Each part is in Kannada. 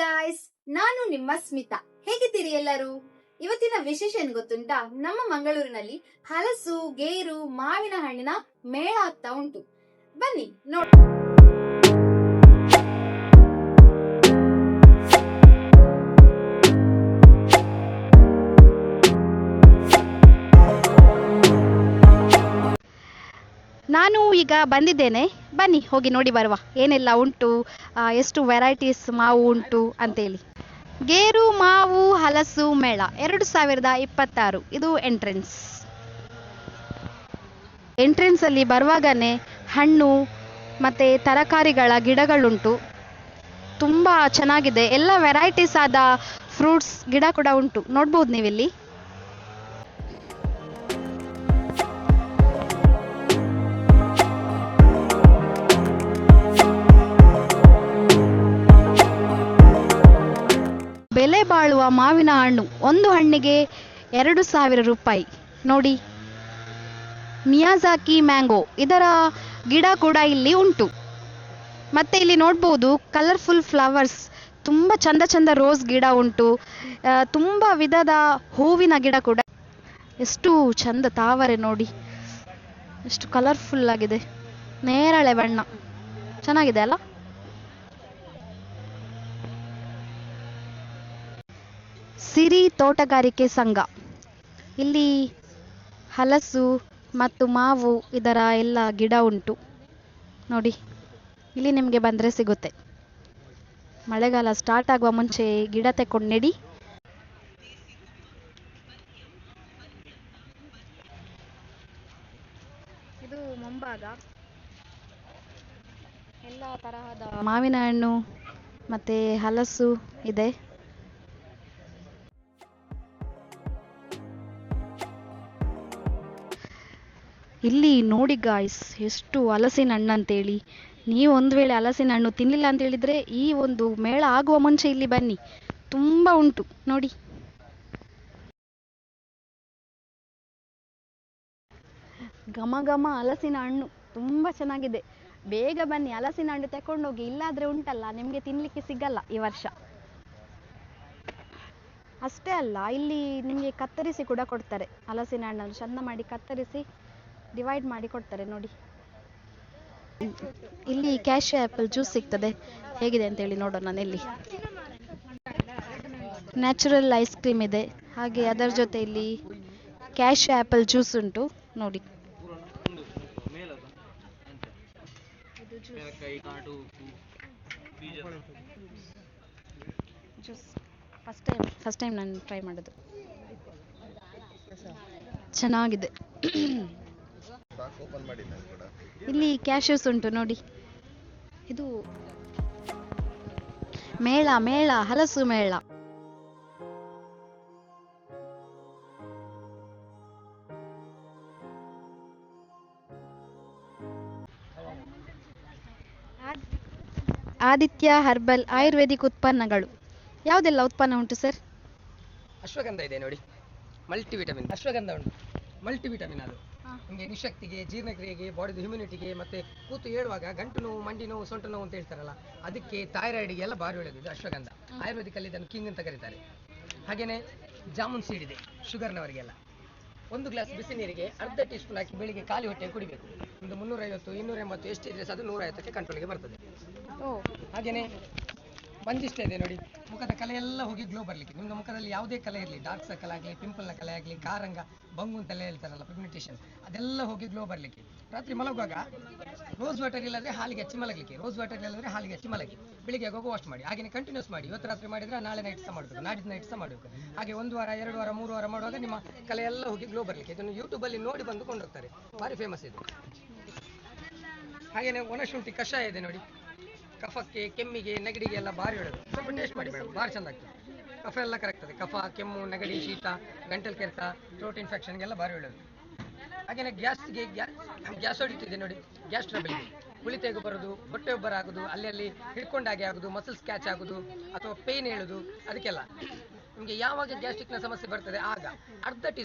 ಗಾಯ್ಸ್, ನಾನು ನಿಮ್ಮ ಸ್ಮಿತಾ. ಹೇಗಿದ್ದೀರಿ ಎಲ್ಲರೂ? ಇವತ್ತಿನ ವಿಶೇಷ ಏನ್ ಗೊತ್ತುಂಟಾ? ನಮ್ಮ ಮಂಗಳೂರಿನಲ್ಲಿ ಹಲಸು, ಗೇರು, ಮಾವಿನ ಹಣ್ಣಿನ ಮೇಳ ಆಗ್ತಾ ಉಂಟು. ಬನ್ನಿ ನೋಡಿ. ನಾನು ಈಗ ಬಂದಿದ್ದೇನೆ, ಬನ್ನಿ ಹೋಗಿ ನೋಡಿ ಬರುವ ಏನೆಲ್ಲ ಉಂಟು, ಎಷ್ಟು ವೆರೈಟೀಸ್ ಮಾವು ಉಂಟು ಅಂತೇಳಿ. ಗೇರು, ಮಾವು, ಹಲಸು ಮೇಳ 2026 ಇದು ಎಂಟ್ರೆನ್ಸ್ ಅಲ್ಲಿ ಬರುವಾಗನೇ ಹಣ್ಣು ಮತ್ತೆ ತರಕಾರಿಗಳ ಗಿಡಗಳುಂಟು. ತುಂಬಾ ಚೆನ್ನಾಗಿದೆ, ಎಲ್ಲ ವೆರೈಟೀಸ್ ಆದ ಫ್ರೂಟ್ಸ್ ಗಿಡ ಕೂಡ ಉಂಟು, ನೋಡ್ಬೋದು ನೀವಿಲ್ಲಿ. ಬೆಲೆ ಬಾಳುವ ಮಾವಿನ ಹಣ್ಣು, ಒಂದು ಹಣ್ಣಿಗೆ 2000 ರೂಪಾಯಿ. ನೋಡಿ, ಮಿಯಾಜಾಕಿ ಮ್ಯಾಂಗೋ ಇದರ ಗಿಡ ಕೂಡ ಇಲ್ಲಿ ಉಂಟು. ಮತ್ತೆ ಇಲ್ಲಿ ನೋಡ್ಬೋದು ಕಲರ್ಫುಲ್ ಫ್ಲವರ್ಸ್, ತುಂಬ ಚಂದ ಚಂದ ರೋಸ್ ಗಿಡ ಉಂಟು, ತುಂಬ ವಿಧದ ಹೂವಿನ ಗಿಡ ಕೂಡ. ಎಷ್ಟು ಚಂದ ತಾವರೆ ನೋಡಿ, ಎಷ್ಟು ಕಲರ್ಫುಲ್ ಆಗಿದೆ, ನೇರಳೆ ಬಣ್ಣ, ಚೆನ್ನಾಗಿದೆ ಅಲ್ಲ. ಸಿರಿ ತೋಟಗಾರಿಕೆ ಸಂಘ, ಇಲ್ಲಿ ಹಲಸು ಮತ್ತು ಮಾವು ಇದರ ಎಲ್ಲ ಗಿಡ ಉಂಟು ನೋಡಿ. ಇಲ್ಲಿ ನಿಮಗೆ ಬಂದರೆ ಸಿಗುತ್ತೆ. ಮಳೆಗಾಲ ಸ್ಟಾರ್ಟ್ ಆಗುವ ಮುಂಚೆ ಗಿಡ ತೆಕ್ಕೊಂಡು ನೆಡಿ. ಇದು ಮುಂಭಾಗ, ಎಲ್ಲ ತರಹದ ಮಾವಿನ ಹಣ್ಣು ಮತ್ತೆ ಹಲಸು ಇದೆ. ಇಲ್ಲಿ ನೋಡಿ ಗಾಯ್ಸ್, ಎಷ್ಟು ಹಲಸಿನ ಹಣ್ಣು ಅಂತೇಳಿ. ನೀವು ಒಂದು ವೇಳೆ ಹಲಸಿನ ಹಣ್ಣು ತಿನ್ನಲಿಲ್ಲ ಅಂತ ಹೇಳಿದ್ರೆ ಈ ಒಂದು ಮೇಳ ಆಗುವ ಮುಂಚೆ ಇಲ್ಲಿ ಬನ್ನಿ, ತುಂಬ ಉಂಟು ನೋಡಿ. ಘಮ ಘಮ ಹಲಸಿನ ಹಣ್ಣು, ತುಂಬ ಚೆನ್ನಾಗಿದೆ. ಬೇಗ ಬನ್ನಿ, ಹಲಸಿನ ಹಣ್ಣು ತಗೊಂಡೋಗಿ, ಇಲ್ಲಾದ್ರೆ ಉಂಟಲ್ಲ ನಿಮಗೆ ತಿನ್ನಲಿಕ್ಕೆ ಸಿಗಲ್ಲ ಈ ವರ್ಷ. ಅಷ್ಟೇ ಅಲ್ಲ, ಇಲ್ಲಿ ನಿಮಗೆ ಕತ್ತರಿಸಿ ಕೂಡ ಕೊಡ್ತಾರೆ. ಹಲಸಿನ ಹಣ್ಣನ್ನು ಚಂದ ಮಾಡಿ ಕತ್ತರಿಸಿ ಡಿವೈಡ್ ಮಾಡಿ ಕೊಡ್ತಾರೆ ನೋಡಿ. ಇಲ್ಲಿ ಕ್ಯಾಶ್ಯೂ ಆ್ಯಪಲ್ ಜ್ಯೂಸ್ ಸಿಗ್ತದೆ, ಹೇಗಿದೆ ಅಂತೇಳಿ ನೋಡೋಣ. ಇಲ್ಲಿ ನ್ಯಾಚುರಲ್ ಐಸ್ ಕ್ರೀಮ್ ಇದೆ, ಹಾಗೆ ಅದರ ಜೊತೆ ಇಲ್ಲಿ ಕ್ಯಾಶ್ಯೂ ಆ್ಯಪಲ್ ಜ್ಯೂಸ್ ಉಂಟು ನೋಡಿ. ಜ್ಯೂಸ್ ಫಸ್ಟ್ ಟೈಮ್ ನಾನು ಟ್ರೈ ಮಾಡೋದು, ಚೆನ್ನಾಗಿದೆ. ಇಲ್ಲಿ ಕ್ಯಾಶ್ಯೂಸ್ ಉಂಟು ನೋಡಿ. ಇದು ಮೇಳ ಹಲಸು ಮೇಳ. ಆದಿತ್ಯ ಹರ್ಬಲ್ ಆಯುರ್ವೇದಿಕ್ ಉತ್ಪನ್ನಗಳು. ಯಾವುದೆಲ್ಲ ಉತ್ಪನ್ನ ಉಂಟು ಸರ್? ಅಶ್ವಗಂಧ ಇದೆ ನೋಡಿ, ಮಲ್ಟಿವಿಟಮಿನ್ ಅಶ್ವಗಂಧ ಉಂಟು, ಮಲ್ಟಿವಿಟಮಿನ್. ಅದು ನಿಮಗೆ ನಿಶಕ್ತಿಗೆ, ಜೀರ್ಣಕ್ರಿಯೆಗೆ, ಬಾಡಿದು ಹ್ಯುಮಿನಿಟಿಗೆ, ಮತ್ತೆ ಕೂತು ಹೇಳುವಾಗ ಗಂಟು ನೋವು, ಮಂಡಿ ನೋವು, ಸೊಂಟ ನೋವು ಅಂತ ಹೇಳ್ತಾರಲ್ಲ, ಅದಕ್ಕೆ ಥೈರಾಯ್ಡ್ಗೆ ಎಲ್ಲ ಭಾರಿ ಒಳ್ಳೆಯದು ಇದು ಅಶ್ವಗಂಧ. ಆಯುರ್ವೇದಿಕಲ್ಲಿ ಇದನ್ನು ಕಿಂಗ್ ಅಂತ ಕರೀತಾರೆ. ಹಾಗೆಯೇ ಜಾಮೂನ್ ಸೀಡ್ ಇದೆ ಶುಗರ್ನವರಿಗೆಲ್ಲ. 1 ಗ್ಲಾಸ್ ಬಿಸಿ ನೀರಿಗೆ ಅರ್ಧ ಟೀ ಸ್ಪೂನ್ ಹಾಕಿ ಬೆಳಿಗ್ಗೆ ಖಾಲಿ ಹೊಟ್ಟೆ ಕುಡಿಬೇಕು. ಒಂದು 350, 280 ಎಷ್ಟಿದ್ರೆ ಅದು 150ಕ್ಕೆ ಕಂಟ್ರೋಲ್ಗೆ ಬರ್ತದೆ. ಹಾಗೆಯೇ ಮಂಜಿಷ್ಟ ಇದೆ ನೋಡಿ, ಮುಖದ ಕಲೆ ಎಲ್ಲ ಹೋಗಿ ಗ್ಲೋ ಬರಲಿಕ್ಕೆ. ನಿಮ್ಮ ಮುಖದಲ್ಲಿ ಯಾವುದೇ ಕಲೆ ಇರಲಿ, ಡಾರ್ಕ್ ಸರ್ಕಲ್ ಆಗಲಿ, ಪಿಂಪಲ್ನ ಕಲೆ ಆಗಲಿ, ಕಾರಂಗ, ಬಂಗು ಅಂತೆಲ್ಲ ಹೇಳ್ತಾರಲ್ಲ, ಪಿಗ್ಮೆಂಟೇಷನ್, ಅದೆಲ್ಲ ಹೋಗಿ ಗ್ಲೋ ಬರಲಿಕ್ಕೆ. ರಾತ್ರಿ ಮಲಗುವಾಗ ರೋಸ್ ವಾಟರ್ ಇಲ್ಲದ್ರೆ ಹಾಲಿಗೆ ಹಚ್ಚಿ ಮಲಗಲಿಕ್ಕೆ, ರೋಸ್ ವಾಟರ್ ಇಲ್ಲದ್ರೆ ಹಾಲಿಗೆ ಹಚ್ಚಿ ಮಲಗಿ, ಬೆಳಿಗ್ಗೆ ಆಗುವಾಗ ವಾಶ್ ಮಾಡಿ. ಹಾಗೆ ಕಂಟಿನ್ಯೂಸ್ ಮಾಡಿ. ಇವತ್ತು ರಾತ್ರಿ ಮಾಡಿದ್ರೆ ನಾಳೆ ನೈಟ್ ಸಹ ಮಾಡಬೇಕು, ನಾಡಿದ್ದು ನೈಟ್ ಸಹ ಮಾಡಬೇಕು. ಹಾಗೆ 1 ವಾರ, 2 ವಾರ, 3 ವಾರ ಮಾಡುವಾಗ ನಿಮ್ಮ ಕಲೆ ಎಲ್ಲ ಹೋಗಿ ಗ್ಲೋ ಬರಲಿಕ್ಕೆ. ಇದನ್ನು ಯೂಟ್ಯೂಬಲ್ಲಿ ನೋಡಿ ಬಂದು ಕೊಂಡೋಗ್ತಾರೆ, ಭಾರಿ ಫೇಮಸ್ ಇದು. ಹಾಗೆಯೇ ಒಣಶುಂಠಿ ಕಷಾಯ ಇದೆ ನೋಡಿ, ಕಫಕ್ಕೆ, ಕೆಮ್ಮಿಗೆ, ನೆಗಡಿಗೆ ಎಲ್ಲ ಭಾರಿ ಒಳ್ಳೆಯದು. ಸ್ವಲ್ಪ ಟೇಸ್ಟ್ ಮಾಡಿ ಮೇಡಮ್, ಭಾರಿ ಚೆಂದ ಆಗ್ತದೆ. ಕಫ ಎಲ್ಲ ಕರೆಕ್ಟ್ ಇದೆ. ಕಫ, ಕೆಮ್ಮು, ನೆಗಡಿ, ಶೀತ, ಗಂಟಲು ಕೆರೆತ, ಥ್ರೋಟ್ ಇನ್ಫೆಕ್ಷನ್ಗೆಲ್ಲ ಭಾರಿ ಒಳ್ಳೆಯದು. ಹಾಗೆಯೇ ಗ್ಯಾಸ್ಗೆ ಗ್ಯಾಸೋಡಿಟ್ ಇದೆ ನೋಡಿ, ಗ್ಯಾಸ್ ಟ್ರಬಲ್ ಇದೆ, ಕುಳಿ ತೆಗೆ ಬರೋದು, ಹೊಟ್ಟೆ ಒಬ್ಬರ ಆಗೋದು, ಅಲ್ಲಿ ಹಿಡ್ಕೊಂಡಾಗೆ ಆಗೋದು, ಮಸಲ್ಸ್ ಕ್ಯಾಚ್ ಆಗೋದು, ಅಥವಾ ಪೇನ್ ಹೇಳೋದು, ಅದಕ್ಕೆಲ್ಲ ನಿಮಗೆ ಯಾವಾಗ ಗ್ಯಾಸ್ಟ್ರಿಕ್ನ ಸಮಸ್ಯೆ ಬರ್ತದೆ ಆಗ ಅರ್ಧ ಟೀ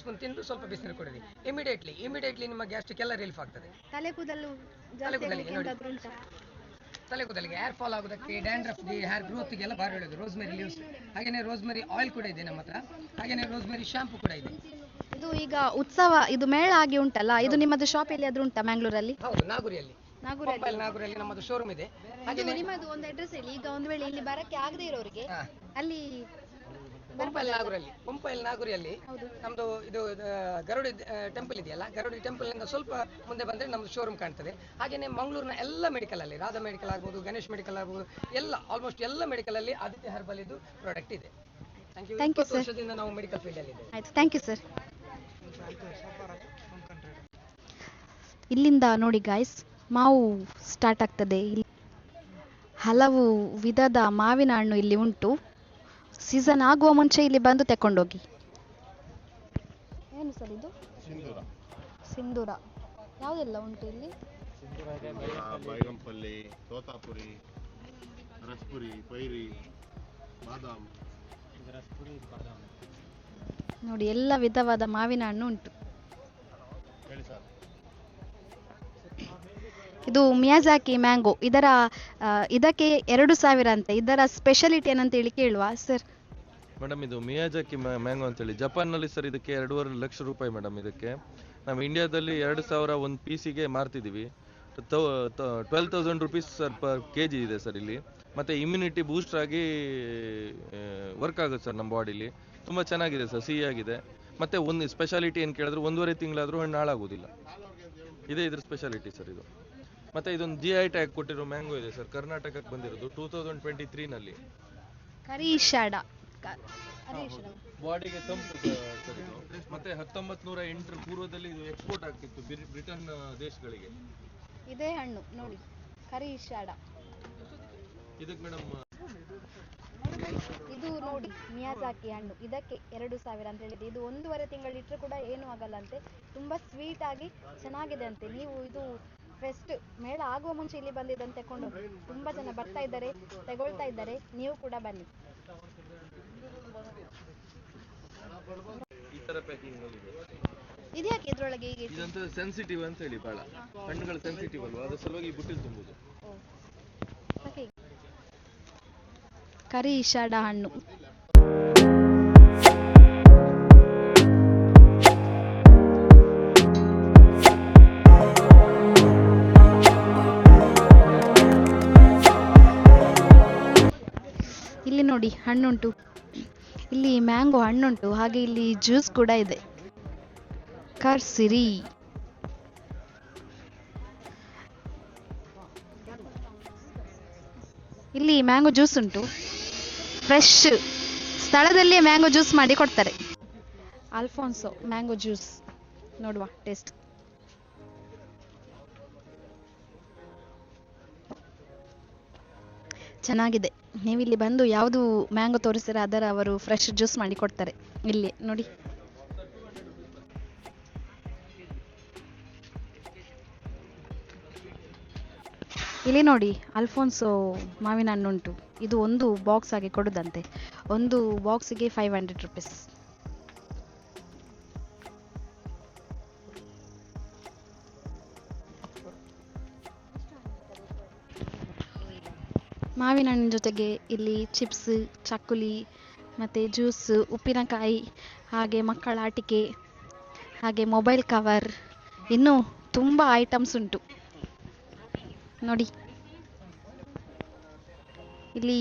ಸ್ಪೂನ್ ತಿಂದು ಸ್ವಲ್ಪ ಬಿಸಿನೀರು ಕುಡಿರಿ. ಇಮಿಡಿಯೇಟ್ಲಿ ನಿಮ್ಮ ಗ್ಯಾಸ್ಟ್ರಿಕ್ ಎಲ್ಲ ರಿಲೀಫ್ ಆಗ್ತದೆ. ತಲೆ ಕೂದಲು ನೋಡಿ, ತಲೆ ಕೂದಲಿಗೆ ಹೇರ್ ಫಾಲ್ ಆಗೋದಕ್ಕೆ, ಡ್ಯಾಂಡ್ರಫ್ಗೆ, ಹೇರ್ ಗ್ರೋತ್ಗೆ ಎಲ್ಲ ಭಾರಿ ಒಳ್ಳೆಯದು ರೋಸ್ಮೆರಿ ಲೀವ್ಸ್. ಹಾಗೆಯೇ ರೋಸ್ಮೆರಿ ಆಯಿಲ್ ಕೂಡ ಇದೆ ನಮ್ಮ ಹತ್ರ. ಹಾಗೆಯೇ ರೋಸ್ಮೆರಿ ಶಾಂಪು ಕೂಡ ಇದೆ. ಇದು ಈಗ ಉತ್ಸವ, ಇದು ಮೇಳ ಆಗಿ ಉಂಟಲ್ಲ, ಇದು ನಿಮ್ಮದು ಶಾಪ್ ಎಲ್ಲಿ ಆದ್ರೂ ಉಂಟಾ ಮ್ಯಾಂಗ್ಳೂರಲ್ಲಿ? ಹೌದು, ನಾಗುರಿಯಲ್ಲಿ ನಾಗೂರಲ್ಲಿ. ನಾಗುರಿಯಲ್ಲಿ ನಮ್ಮದು ಶೋರೂಮ್ ಇದೆ. ಇದು ಹಾಗೆಯೇ ನಿಮ್ಮದು ಒಂದು ಅಡ್ರೆಸ್ ಹೇಳಿ, ಈಗ ಒಂದು ವೇಳೆ ಇಲ್ಲಿ ಬರಕ್ಕೆ ಆಗದೆ ಇರೋರಿಗೆ ಹಾ, ಅಲ್ಲಿ ಪಂಪೈಲ್ ನಾಗುರಿಯಲ್ಲಿ ಹೌದು. ನಮ್ದು ಇದು ಗರುಡಿ ಟೆಂಪಲ್ ಇದೆಯಲ್ಲ, ಗರುಡಿ ಟೆಂಪಲ್ ನಿಂದ ಸ್ವಲ್ಪ ಮುಂದೆ ಬಂದ್ರೆ ನಮ್ದು ಶೋರೂಮ್ ಕಾಣ್ತದೆ. ಹಾಗೇನೆ ಮಂಗಳೂರಿನ ಎಲ್ಲ ಮೆಡಿಕಲ್ ಅಲ್ಲಿ, ರಾಧಾ ಮೆಡಿಕಲ್ ಆಗ್ಬೋದು, ಗಣೇಶ್ ಮೆಡಿಕಲ್ ಆಗ್ಬೋದು, ಎಲ್ಲ ಆಲ್ಮೋಸ್ಟ್ ಎಲ್ಲ ಮೆಡಿಕಲ್ ಅಲ್ಲಿ ಆದಿತ್ಯ ಹರ್ಬಲ್ ಇದು ಪ್ರಾಡಕ್ಟ್ ಇದೆ. Thank you. Thank you, 20 sir. ವರ್ಷದಿಂದ ನಾವು ಮೆಡಿಕಲ್ ಫೀಲ್ಡ್ ಅಲ್ಲಿ ಇದ್ದೇವೆ. ಆಯ್ತು, ಥ್ಯಾಂಕ್ ಯು ಸರ್. ಇಲ್ಲಿಂದ ನೋಡಿ ಗಾಯ್ಸ್, ಮಾವು ಸ್ಟಾರ್ಟ್ ಆಗ್ತದೆ. ಇಲ್ಲಿ ಹಲವು ವಿಧದ ಮಾವಿನ ಹಣ್ಣು ಇಲ್ಲಿ ಉಂಟು. ಸೀಸನ್ ಆಗುವ ಮುಂಚೆ ಇಲ್ಲಿ ಬಂದು ತಕೊಂಡೋಗಿ. ಏನು ಸರ್ ಇದು? ಸಿಂಧೂರ. ಯಾವುದೆಲ್ಲ ಉಂಟು ಇಲ್ಲಿ? ಬೈಗಂಪಲ್ಲಿ, ತೋತಾಪುರಿ, ರಸ್ಪುರಿ, ಪೈರಿ, ಬಾದಾಮ್. ನೋಡಿ, ಎಲ್ಲ ವಿಧವಾದ ಮಾವಿನ ಹಣ್ಣು ಉಂಟು. ಹೇಳಿ ಸರ್. ಇದು ಮಿಯಾಜಾಕಿ ಮ್ಯಾಂಗೋ. ಇದಕ್ಕೆ 2,000 ಅಂತೆ. ಇದರ ಸ್ಪೆಷಾಲಿಟಿ ಏನಂತ ಹೇಳಿ ಕೇಳುವ ಸರ್. ಮೇಡಮ್, ಇದು ಮಿಯಾಜಾಕಿ ಮ್ಯಾಂಗೋ ಅಂತೇಳಿ ಜಪಾನ್ನಲ್ಲಿ ಸರ್. ಇದಕ್ಕೆ 2.5 ಲಕ್ಷ ರೂಪಾಯಿ ಮೇಡಮ್. ಇದಕ್ಕೆ ನಾವು ಇಂಡಿಯಾದಲ್ಲಿ 2,000 ಒಂದು ಪೀಸಿಗೆ ಮಾರ್ತಿದ್ದೀವಿ. 12,000 ರುಪೀಸ್ ಸರ್ ಪರ್ KG ಇದೆ ಸರ್ ಇಲ್ಲಿ. ಮತ್ತು ಇಮ್ಯುನಿಟಿ ಬೂಸ್ಟರ್ ಆಗಿ ವರ್ಕ್ ಆಗುತ್ತೆ ಸರ್ ನಮ್ಮ ಬಾಡಿಲಿ. ತುಂಬ ಚೆನ್ನಾಗಿದೆ ಸರ್, ಸಿಹಿಯಾಗಿದೆ. ಮತ್ತು ಒಂದು ಸ್ಪೆಷಾಲಿಟಿ ಏನು ಕೇಳಿದ್ರೆ 1.5 ತಿಂಗಳಾದರೂ ಹಣ್ಣು ಹಾಳಾಗೋದಿಲ್ಲ. ಇದೇ ಇದ್ರ ಸ್ಪೆಷಾಲಿಟಿ ಸರ್ ಇದು. ಮತ್ತು ಇದೊಂದು GI ಟ್ಯಾಗ್ ಕೊಟ್ಟಿರೋ ಮ್ಯಾಂಗೋ ಇದೆ ಸರ್, ಕರ್ನಾಟಕಕ್ಕೆ ಬಂದಿರೋದು 2023ನಲ್ಲಿ. ಕರೀಶಾಡ. ಬಾಡಿಗೆ ತಂಪು ಸರ್ ಇದು. ಮತ್ತೆ 1908 ಪೂರ್ವದಲ್ಲಿ ಇದು ಎಕ್ಸ್ಪೋರ್ಟ್ ಆಗ್ತಿತ್ತು ಬ್ರಿಟನ್ ದೇಶಗಳಿಗೆ. ಇದೇ ಹಣ್ಣು ನೋಡಿ, ಕರೀಶಾಡ. ಇದಕ್ಕೆ ಮೇಡಮ್ ಇದು ನೋಡಿ ಮಿಯಾಜಾಕಿ ಹಣ್ಣು. ಇದಕ್ಕೆ 2,000 ಅಂತ ಹೇಳಿದೆ. ಇದು 1.5 ತಿಂಗಳಿಟ್ಟರು ಕೂಡ ಏನೂ ಆಗಲ್ಲ ಅಂತೆ. ತುಂಬ ಸ್ವೀಟ್ ಆಗಿ ಚೆನ್ನಾಗಿದೆ ಅಂತೆ. ನೀವು ಇದು ಫೆಸ್ಟ್ ಮೇಳ ಆಗುವ ಮುಂಚೆ ಇಲ್ಲಿ ಬಂದಿದ್ದನ್ನು ತಗೊಂಡು ತುಂಬ ಜನ ಬರ್ತಾ ಇದ್ದಾರೆ, ತಗೊಳ್ತಾ ಇದ್ದಾರೆ. ನೀವು ಕೂಡ ಬನ್ನಿ. ಈ ತರ ಪ್ಯಾಕಿಂಗ್ ಅಲ್ಲಿ ಇದೆ. ಇದ್ಯಾಕೆ ಇದ್ರೊಳಗೆ ಹೀಗೆ? ಇದಂತ ಸೆನ್ಸಿಟಿವ್ ಅಂತ ಹೇಳಿ, ಬಹಳ ಹಣ್ಣುಗಳು ಸೆನ್ಸಿಟಿವ್ ಅಲ್ವಾ, ಅದ್ರ ಸಲುವಾಗಿ ಬುಟ್ಟಿಲ್ ತುಂಬುದು. ಕರೀಶಾಡ ಹಣ್ಣು. ಇಲ್ಲಿ ನೋಡಿ ಹಣ್ಣುಂಟು. ಇಲ್ಲಿ ಮ್ಯಾಂಗೋ ಹಣ್ಣುಂಟು, ಹಾಗೆ ಇಲ್ಲಿ ಜ್ಯೂಸ್ ಕೂಡ ಇದೆ. ಕರ್ಸಿರಿ. ಇಲ್ಲಿ ಮ್ಯಾಂಗೋ ಜ್ಯೂಸ್ ಉಂಟು, ಫ್ರೆಶ್ ಸ್ಥಳದಲ್ಲೇ ಮ್ಯಾಂಗೋ ಜ್ಯೂಸ್ ಮಾಡಿ ಕೊಡ್ತಾರೆ. ಅಲ್ಫೋನ್ಸೋ ಮ್ಯಾಂಗೋ ಜ್ಯೂಸ್ ನೋಡುವ ಟೇಸ್ಟ್. ಚೆನ್ನಾಗಿದೆ. ನೀವಿಲ್ಲಿ ಬಂದು ಯಾವುದು ಮ್ಯಾಂಗೋ ತೋರಿಸ್ತೀರ ಅದರ ಅವರು ಫ್ರೆಶ್ ಜ್ಯೂಸ್ ಮಾಡಿ ಕೊಡ್ತಾರೆ ಇಲ್ಲಿ ನೋಡಿ. ಇಲ್ಲಿ ನೋಡಿ ಅಲ್ಫೋನ್ಸೋ ಮಾವಿನ ಹಣ್ಣುಂಟು. ಇದು ಒಂದು ಬಾಕ್ಸ್ ಆಗಿ ಕೊಡುದಂತೆ. ಒಂದು ಬಾಕ್ಸಿಗೆ 500 ರುಪೀಸ್. ಮಾವಿನ ಹಣ್ಣಿನ ಜೊತೆಗೆ ಇಲ್ಲಿ ಚಿಪ್ಸ್, ಚಕ್ಕುಲಿ, ಮತ್ತು ಜ್ಯೂಸ್, ಉಪ್ಪಿನಕಾಯಿ, ಹಾಗೆ ಮಕ್ಕಳ ಆಟಿಕೆ, ಹಾಗೆ ಮೊಬೈಲ್ ಕವರ್, ಇನ್ನೂ ತುಂಬ ಐಟಮ್ಸ್ ಉಂಟು ನೋಡಿ. ಇಲ್ಲಿ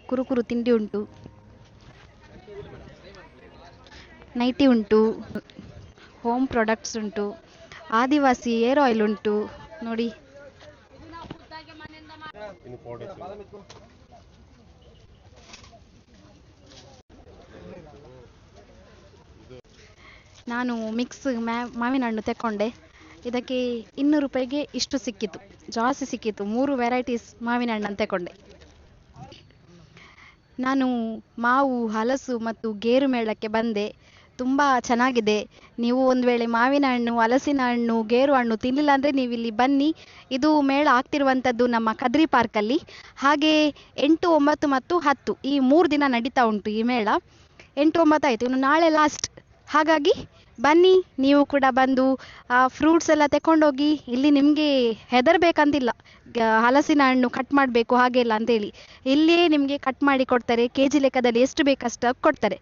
ಕುರುಕುರು ತಿಂಡಿ ಉಂಟು, ನೈಟಿ ಉಂಟು, ಹೋಮ್ ಪ್ರಾಡಕ್ಟ್ಸ್ ಉಂಟು, ಆದಿವಾಸಿ ಏರ್ ಆಯಿಲ್ ಉಂಟು ನೋಡಿ. ನಾನು ಮಿಕ್ಸ್ ಮಾವಿನ ಹಣ್ಣು ತೆಕ್ಕೊಂಡೆ. ಇದಕ್ಕೆ 200 ರೂಪಾಯಿಗೆ ಇಷ್ಟು ಸಿಕ್ಕಿತು, ಜಾಸ್ತಿ ಸಿಕ್ಕಿತು. 3 ವೆರೈಟೀಸ್ ಮಾವಿನ ಹಣ್ಣನ್ನು ತೆಕೊಂಡೆ. ನಾನು ಮಾವು, ಹಲಸು ಮತ್ತು ಗೇರು ಮೇಳಕ್ಕೆ ಬಂದೆ. ತುಂಬ ಚೆನ್ನಾಗಿದೆ. ನೀವು ಒಂದು ವೇಳೆ ಮಾವಿನ ಹಣ್ಣು, ಹಲಸಿನ ಹಣ್ಣು, ಗೇರು ಹಣ್ಣು ತಿನ್ನಲಿಲ್ಲ ಅಂದರೆ ನೀವು ಇಲ್ಲಿ ಬನ್ನಿ. ಇದು ಮೇಳ ಆಗ್ತಿರುವಂಥದ್ದು ನಮ್ಮ ಕದ್ರಿ ಪಾರ್ಕಲ್ಲಿ. ಹಾಗೆ 8, 9 ಮತ್ತು 10 ಈ 3 ದಿನ ನಡೀತಾ ಉಂಟು ಈ ಮೇಳ. 8, 9 ಆಯಿತು, ಇನ್ನು ನಾಳೆ ಲಾಸ್ಟ್. ಹಾಗಾಗಿ ಬನ್ನಿ ನೀವು ಕೂಡ ಬಂದು ಫ್ರೂಟ್ಸ್ ಎಲ್ಲ ತಗೊಂಡೋಗಿ. ಇಲ್ಲಿ ನಿಮಗೆ ಹೆದರ್ಬೇಕಂತಿಲ್ಲ, ಹಲಸಿನ ಹಣ್ಣು ಕಟ್ ಮಾಡಬೇಕು ಹಾಗೆಲ್ಲ ಅಂತೇಳಿ. ಇಲ್ಲಿಯೇ ನಿಮಗೆ ಕಟ್ ಮಾಡಿ ಕೊಡ್ತಾರೆ, ಕೆ ಜಿ ಲೆಕ್ಕದಲ್ಲಿ ಎಷ್ಟು ಬೇಕಷ್ಟು ಕೊಡ್ತಾರೆ.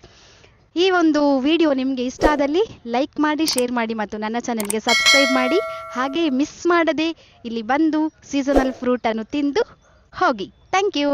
ಈ ಒಂದು ವಿಡಿಯೋ ನಿಮಗೆ ಇಷ್ಟ ಆದಲ್ಲಿ ಲೈಕ್ ಮಾಡಿ, ಶೇರ್ ಮಾಡಿ ಮತ್ತು ನನ್ನ ಚಾನೆಲ್ಗೆ ಸಬ್ಸ್ಕ್ರೈಬ್ ಮಾಡಿ. ಹಾಗೆ ಮಿಸ್ ಮಾಡದೆ ಇಲ್ಲಿ ಬಂದು ಸೀಸನಲ್ ಫ್ರೂಟನ್ನು ತಿಂದು ಹೋಗಿ. Thank you.